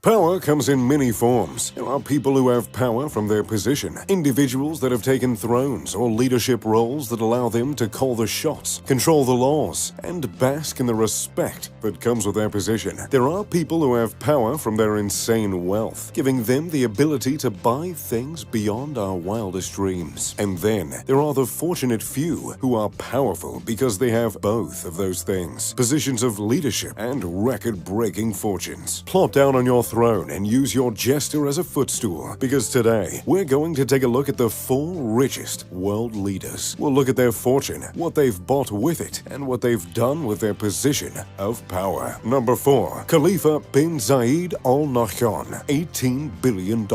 Power comes in many forms. There are people who have power from their position, individuals that have taken thrones or leadership roles that allow them to call the shots, control the laws, and bask in the respect that comes with their position. There are people who have power from their insane wealth, giving them the ability to buy things beyond our wildest dreams. And then there are the fortunate few who are powerful because they have both of those things, positions of leadership and record-breaking fortunes. Plop down on your throne and use your jester as a footstool, because today we're going to take a look at the 4 richest world leaders. We'll look at their fortune, what they've bought with it, and what they've done with their position of power. Number 4. Khalifa bin Zayed Al Nahyan, $18 billion.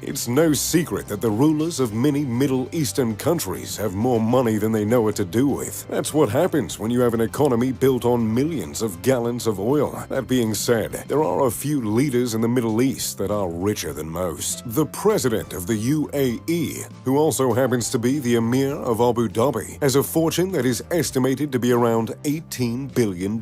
It's no secret that the rulers of many Middle Eastern countries have more money than they know what to do with. That's what happens when you have an economy built on millions of gallons of oil. That being said, there are a few leaders in the Middle East that are richer than most. The president of the UAE, who also happens to be the emir of Abu Dhabi, has a fortune that is estimated to be around $18 billion.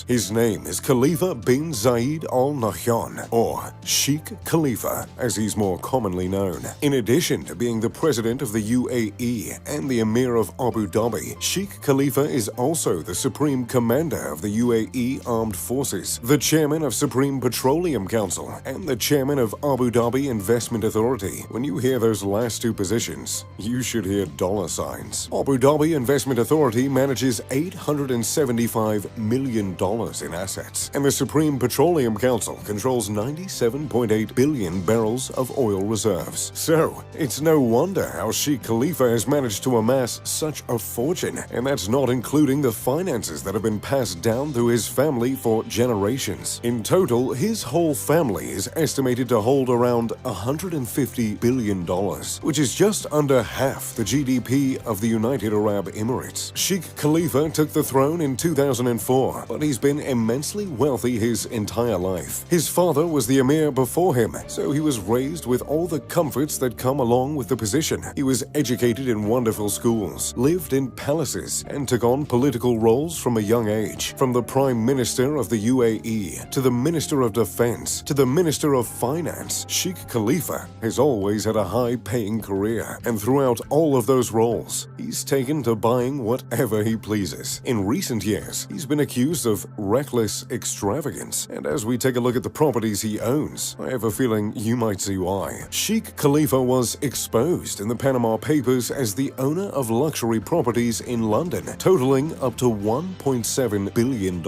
His name is Khalifa bin Zayed Al Nahyan, or Sheikh Khalifa, as he's more commonly known. In addition to being the president of the UAE and the emir of Abu Dhabi, Sheikh Khalifa is also the supreme commander of the UAE Armed Forces, the chairman of Supreme Petroleum Council, and the chairman of Abu Dhabi Investment Authority. When you hear those last two positions, you should hear dollar signs. Abu Dhabi Investment Authority manages $875 million in assets, and the Supreme Petroleum Council controls 97.8 billion barrels of oil reserves. So, it's no wonder how Sheikh Khalifa has managed to amass such a fortune, and that's not including the finances that have been passed down through his family for generations. In total, his whole family is estimated to hold around $150 billion, which is just under half the GDP of the United Arab Emirates. Sheikh Khalifa took the throne in 2004, but he's been immensely wealthy his entire life. His father was the emir before him, so he was raised with all the comforts that come along with the position. He was educated in wonderful schools, lived in palaces, and took on political roles from a young age. From the Prime Minister of the UAE, to the Minister of Defense, to the Minister of Finance, Sheikh Khalifa has always had a high-paying career, and throughout all of those roles, he's taken to buying whatever he pleases. In recent years, he's been accused of reckless extravagance, and as we take a look at the properties he owns, I have a feeling you might see why. Sheikh Khalifa was exposed in the Panama Papers as the owner of luxury properties in London, totaling up to $1.7 billion.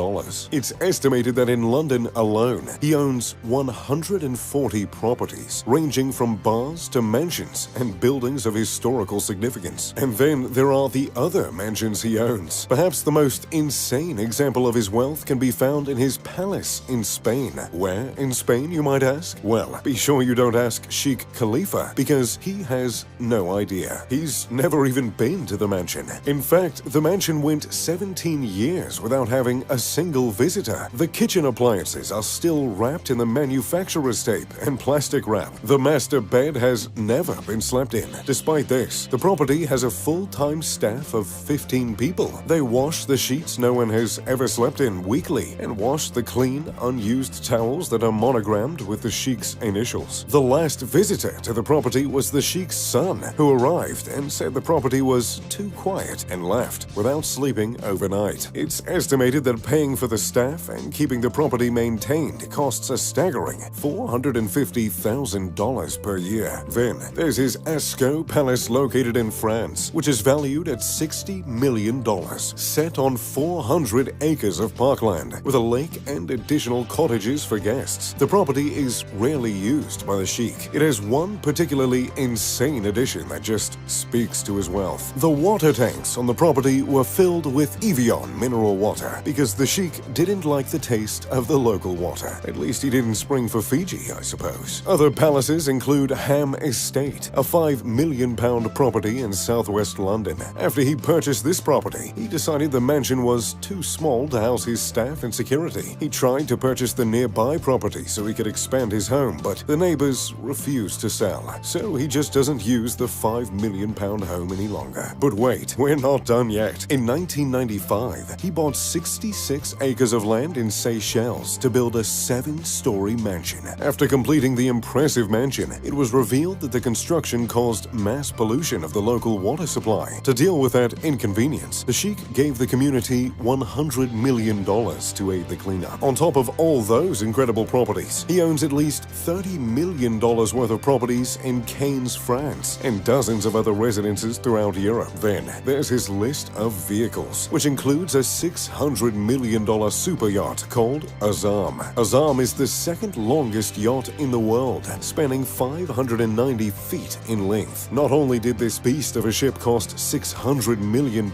It's estimated that in London alone, he owns 140 properties, ranging from bars to mansions and buildings of historical significance. And then there are the other mansions he owns. Perhaps the most insane example of his wealth can be found in his palace in Spain. Where in Spain, you might ask? Well, be sure you don't ask Sheikh Khalifa, because he has no idea. He's never even been to the mansion. In fact, the mansion went 17 years without having a single visitor. The kitchen appliances are still wrapped in the manufacturer's tape and plastic wrap. The master bed has never been slept in. Despite this, the property has a full-time staff of 15 people. They wash the sheets no one has ever slept in weekly and wash the clean, unused towels that are monogrammed with the Sheikh's initials. The last visitor to the property was the Sheikh's son, who arrived and said the property was too quiet and left without sleeping overnight. It's estimated that paying for the staff and keeping the property maintained costs a staggering $450,000 per year. Then there's his Ascot Palace located in France, which is valued at $60 million, set on 400 acres of parkland, with a lake and additional cottages for guests. The property is rarely used by the Sheikh. It has one particularly insane addition that just speaks to his wealth. The water tanks on the property were filled with Evian mineral water, because the Sheikh didn't like the taste of the local water. At least he didn't spring for Fiji, I suppose. Other palaces include Ham Estate, a £5 million property in southwest London. After he purchased this property, he decided the mansion was too small to house his staff and security. He tried to purchase the nearby property so he could expand his home, but the neighbors refused to sell. So he just doesn't use the £5 million home any longer. But wait, we're not done yet. In 1995, he bought 66 acres of land in Seychelles to build a 7-story luxury mansion. After completing the impressive mansion, it was revealed that the construction caused mass pollution of the local water supply. To deal with that inconvenience, the sheik gave the community $100 million to aid the cleanup. On top of all those incredible properties, he owns at least $30 million worth of properties in Cannes, France, and dozens of other residences throughout Europe. Then, there's his list of vehicles, which includes a $600 million super yacht called Azam. Azam is the second longest yacht in the world, spanning 590 feet in length. Not only did this beast of a ship cost $600 million,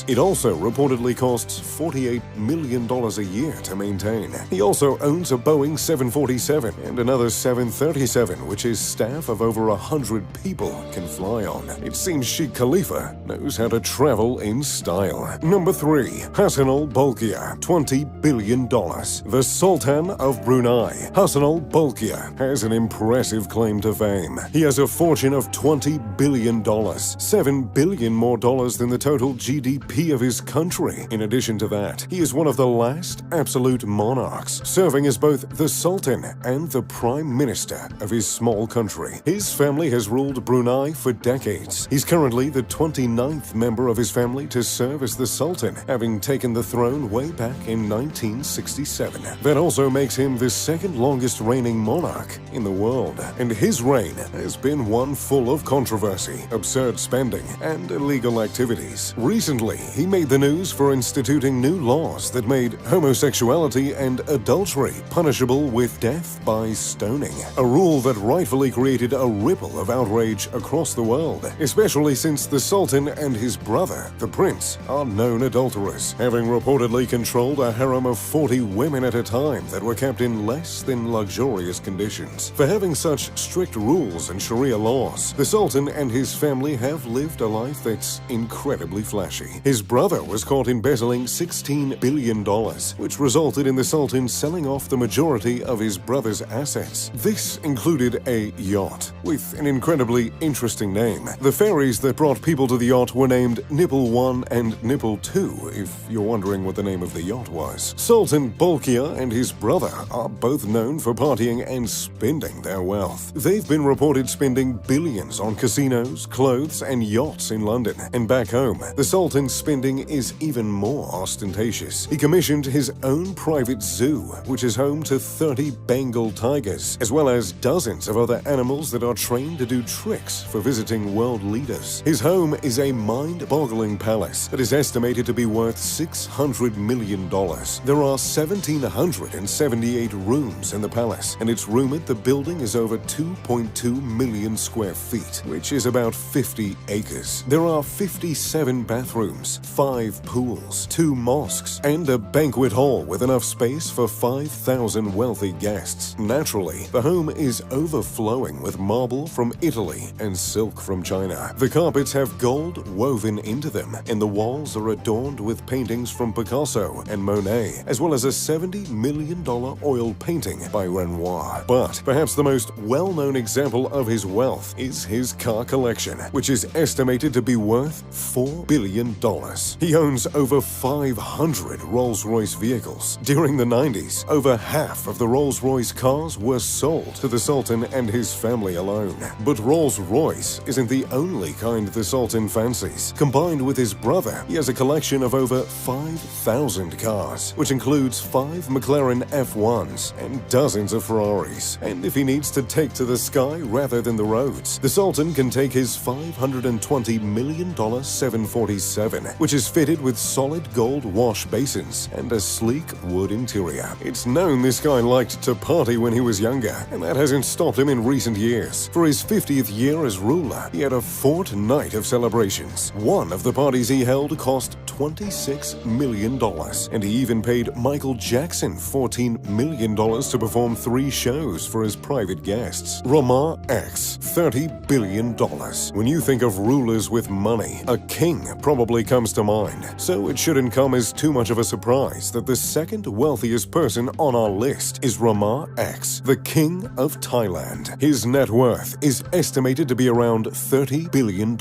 it also reportedly costs $48 million a year to maintain. He also owns a Boeing 747 and another 737, which his staff of over 100 people can fly on. It seems Sheikh Khalifa knows how to travel in style. Number 3. Hassan al-Bolkiah, $20 billion. The Sultan of Brunei, Hassan al-Bolkiah, has an impressive claim to fame. He has a fortune of $20 billion, $7 billion more dollars than the total GDP of his country. In addition to that, he is one of the last absolute monarchs, serving as both the Sultan and the Prime Minister of his small country. His family has ruled Brunei for decades. He's currently the 29th member of his family to serve as the Sultan, having taken the throne way back in 1967. That also makes him the second longest reigning monarch in the world. And his reign has been one full of controversy, absurd spending, and illegal activities. Recently, he made the news for instituting new laws that made homosexuality and adultery punishable with death by stoning, a rule that rightfully created a ripple of outrage across the world, especially since the Sultan and his brother, the Prince, are known adulterers, having reportedly controlled a harem of 40 women at a time that were kept in less than luxurious conditions. For having such strict rules and Sharia laws, the Sultan and his family have lived a life that's incredibly flashy. His brother was caught embezzling $16 billion, which resulted in the Sultan selling off the majority of his brother's assets. This included a yacht with an incredibly interesting name. The ferries that brought people to the yacht were named Nipple 1 and Nipple 2, if you're wondering what the name of the yacht was. Sultan Bolkiah and his brother are both known for partying and spending their wealth. They've been reported spending billions on casinos, clothes, and yachts in London. And back home, the Sultan's spending is even more ostentatious. He commissioned his own private zoo, which is home to 30 Bengal tigers, as well as dozens of other animals that are trained to do tricks for visiting world leaders. His home is a mind-boggling palace that is estimated to be worth $600 million. There are 1,778 rooms in the palace, and it's rumored the building is over 2.2 million square feet, which is about 50 acres. There are 57 bathrooms, 5 pools, 2 mosques, and a banquet hall with enough space for 5,000 wealthy guests. Naturally, the home is overflowing with marble from Italy and silk from China. The carpets have gold woven into them, and the walls are adorned with paintings from Picasso and Monet, as well as a $70 million oil painting by Renoir. But perhaps the most well-known example of his wealth is his car collection, which is estimated to be worth $4 billion. He owns over 500 Rolls-Royce vehicles. During the 90s, over half of the Rolls-Royce cars were sold to the Sultan and his family alone. But Rolls-Royce isn't the only kind the Sultan fancies. Combined with his brother, he has a collection of over 5,000 cars, which includes 5 McLaren F1s and dozens of Ferraris. And if he needs to take to the sky rather than the roads, the Sultan can take his $520 million 747, which is fitted with solid gold wash basins and a sleek wood interior. It's known this guy liked to party when he was younger, and that hasn't stopped him in recent years. For his 50th year as ruler, he had a fortnight of celebrations. One of the parties he held cost $26 million, and he even paid Michael Jackson $14 million to perform 3 shows for his private guests. Ramar X, $30 billion. When you think of rulers with money, a king probably comes to mind, so it shouldn't come as too much of a surprise that the second wealthiest person on our list is Ramar X, the king of Thailand. His net worth is estimated to be around $30 billion.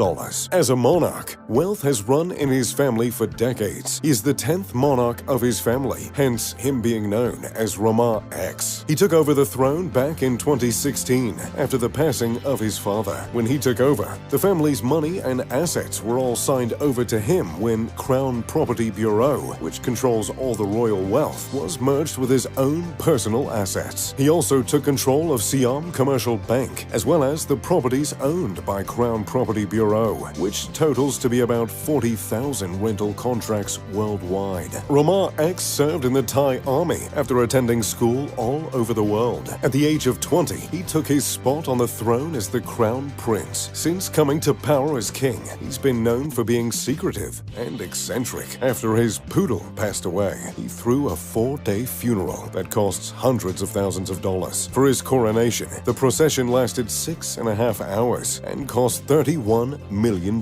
As a monarch, wealth has run in his family for decades. He is the 10th monarch of his family, hence him being known as Ramar X. bucks. He took over the throne back in 2016 after the passing of his father. When he took over, the family's money and assets were all signed over to him when Crown Property Bureau, which controls all the royal wealth, was merged with his own personal assets. He also took control of Siam Commercial Bank, as well as the properties owned by Crown Property Bureau, which totals to be about 40,000 rental contracts worldwide. Ramar X served in the Thai army after attending school all over the world. At the age of 20, he took his spot on the throne as the Crown Prince. Since coming to power as king, he's been known for being secretive and eccentric. After his poodle passed away, he threw a 4-day funeral that costs hundreds of thousands of dollars. For his coronation, the procession lasted 6.5 hours and cost $31 million.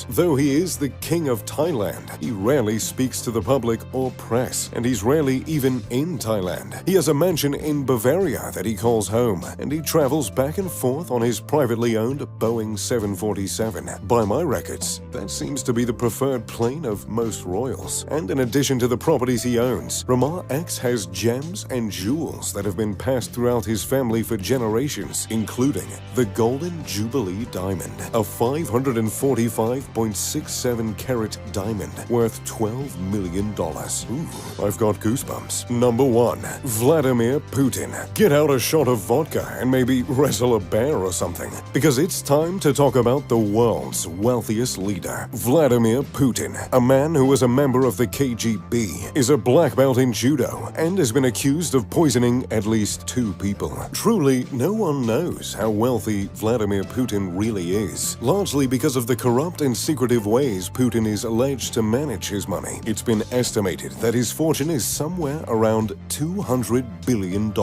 Though he is the king of Thailand, he rarely speaks to the public or press, and he's rarely even in Thailand. He has a mansion in Bavaria that he calls home, and he travels back and forth on his privately owned Boeing 747. By my records, that seems to be the preferred plane of most royals. And in addition to the properties he owns, Ramar X has gems and jewels that have been passed throughout his family for generations, including the Golden Jubilee Diamond, a 545.67 carat diamond worth $12 million. Ooh, I've got goosebumps. Number 1. Vladimir Putin. Get out a shot of vodka and maybe wrestle a bear or something, because it's time to talk about the world's wealthiest leader. Vladimir Putin, a man who was a member of the KGB, is a black belt in judo and has been accused of poisoning at least 2 people. Truly, no one knows how wealthy Vladimir Putin really is, largely because of the corrupt and secretive ways Putin is alleged to manage his money. It's been estimated that his fortune is somewhere around $200 billion,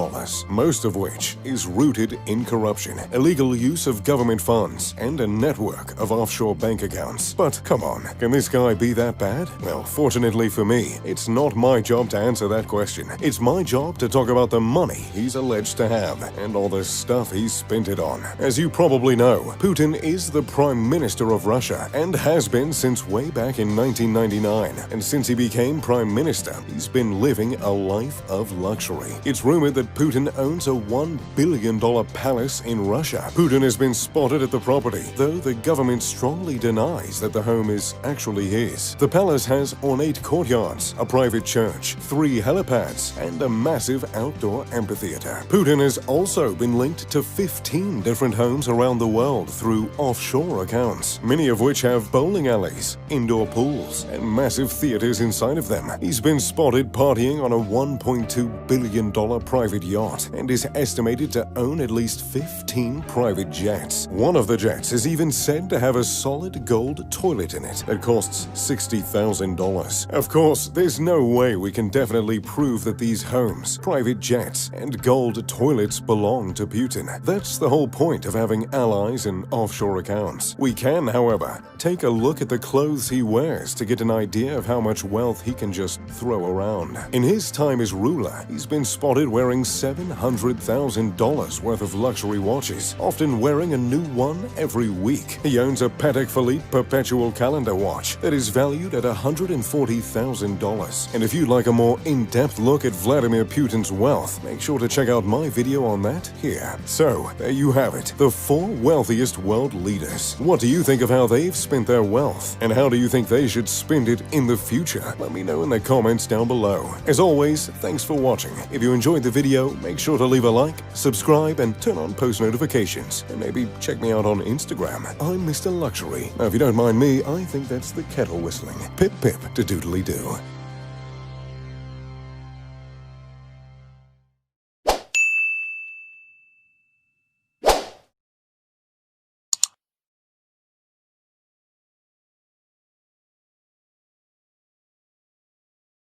most of which is rooted in corruption, illegal use of government funds, and a network of offshore bank accounts. But come on, can this guy be that bad? Well, fortunately for me, it's not my job to answer that question. It's my job to talk about the money he's alleged to have and all the stuff he's spent it on. As you probably know, Putin is the Prime Minister of Russia and has been since way back in 1999. And since he became Prime Minister, he's been living a life of luxury. It's rumored that Putin owns a $1 billion palace in Russia. Putin has been spotted at the property, though the government strongly denies that the home is actually his. The palace has ornate courtyards, a private church, 3 helipads, and a massive outdoor amphitheater. Putin has also been linked to 15 different homes around the world through offshore accounts, many of which have bowling alleys, indoor pools, and massive theaters inside of them. He's been spotted partying on a $1.2 billion private yacht and is estimated to own at least 15 private jets. One of the jets is even said to have a solid gold toilet in it that costs $60,000. Of course, there's no way we can definitely prove that these homes, private jets, and gold toilets belong to Putin. That's the whole point of having allies and offshore accounts. We can, however, take a look at the clothes he wears to get an idea of how much wealth he can just throw around. In his time as ruler, he's been spotted wearing $700,000 worth of luxury watches, often wearing a new one every week. He owns a Patek Philippe perpetual calendar watch that is valued at $140,000. And if you'd like a more in-depth look at Vladimir Putin's wealth, make sure to check out my video on that here. So, there you have it, the 4 wealthiest world leaders. What do you think of how they've spent their wealth? And how do you think they should spend it in the future? Let me know in the comments down below. As always, thanks for watching. If you enjoyed the video, make sure to leave a like, subscribe, and turn on post notifications. And maybe check me out on Instagram. I'm Mr. Luxury. Now, if you don't mind me, I think that's the kettle whistling. Pip pip to doodly-doo.